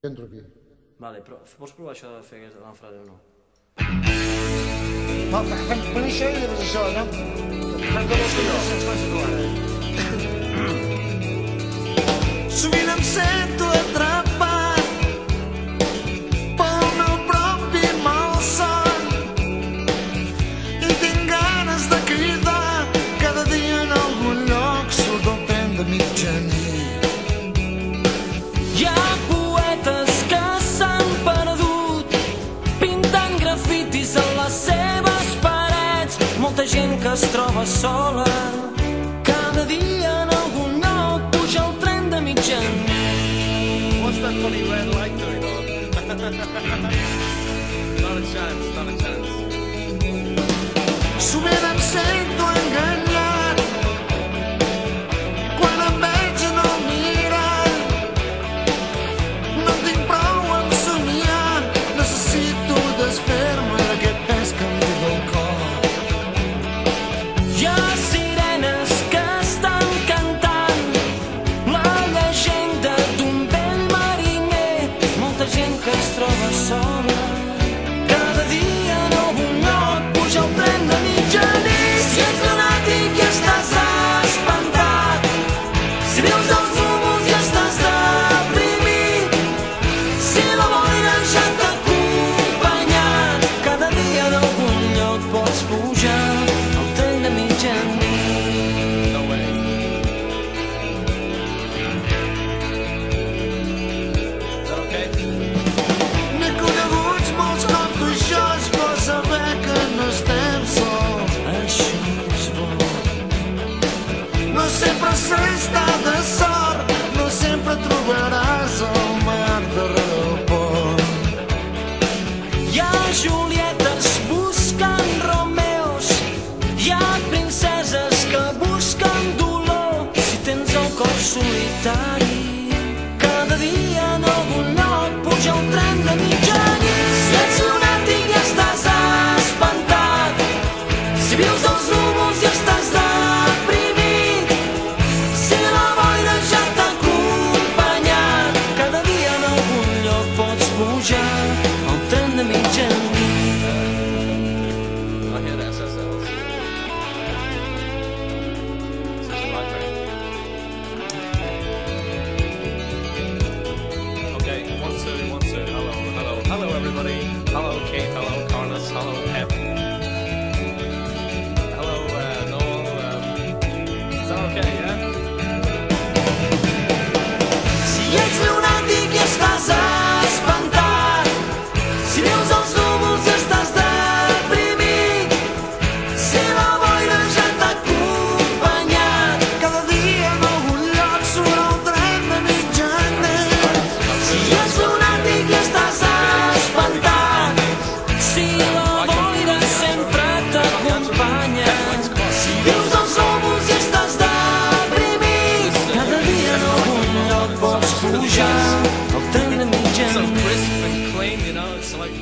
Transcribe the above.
Entro aquí. Vale, però pots provar això de fer l'enfrade o no? Per això hi és això, no? Per què vols que jo? Sovint em sento atrapat pel meu propi malson i tinc ganes de cridar cada dia en algun lloc surt el tren de mitjanit. Hi ha poetes que s'han perdut pintant grafitis a les seves parets, molta gent que es troba sola cada dia en algun lloc puja el tren de mitjanit. What's that funny red light doing on? Not a chance, not a chance. Sovint em sento enganyat quan em veig en el mirall. No tinc prou en somiar, necessito desfer-me d'aquest pes que em diu el cor. Hi ha sirenes que estan cantant la llegenda d'un vell mariner, molta gent que es troba sola cada dia en algun lloc puja el tren de mitjanit. Si ets lunàtic i estàs espantat, si vius els núvols i estàs deprimit, si la boira ja t'ha acompanyat, cada dia en algun lloc pots pujar el tren de mitjanit. No way. Is that okay? N'he coneguts molts com tu i jo, és bo saber que no estem sols. Això és bo. No sempre s'està de sort, no sempre trobaràs el mar darrere del pont. Hi ha Julietes buscant Romeos, hi ha princeses que busquen dolor. Si tens el cor solitari, cada dia en algun lloc puja el tren de mitjanit. Si ets lunàtic i estàs espantat, si vius els núvols i estàs deprimit, si la boira ja t'ha acompanyat, cada dia en algun lloc pots pujar el tren de mitjanit. I hear the SSLs. This is my train. Okay, one, two, one, two. Hello, hello, hello everybody. Hello Kate, hello Carlos, hello Pep. Hello Noel. Is that okay, yeah? Si ets lunàtic i estàs espantat, si vius els núvols i estàs deprimit, si la boira ja t'ha acompanyat, Cada dia en algun lloc surt el tren de mitjanit. si ets lunàtic i estàs espantat, si la boira sempre t'acompanya, si vius els núvols i estàs deprimit, cada dia en algun lloc pots pujar el tren de So mitjanit. crisp and clean, you know, it's like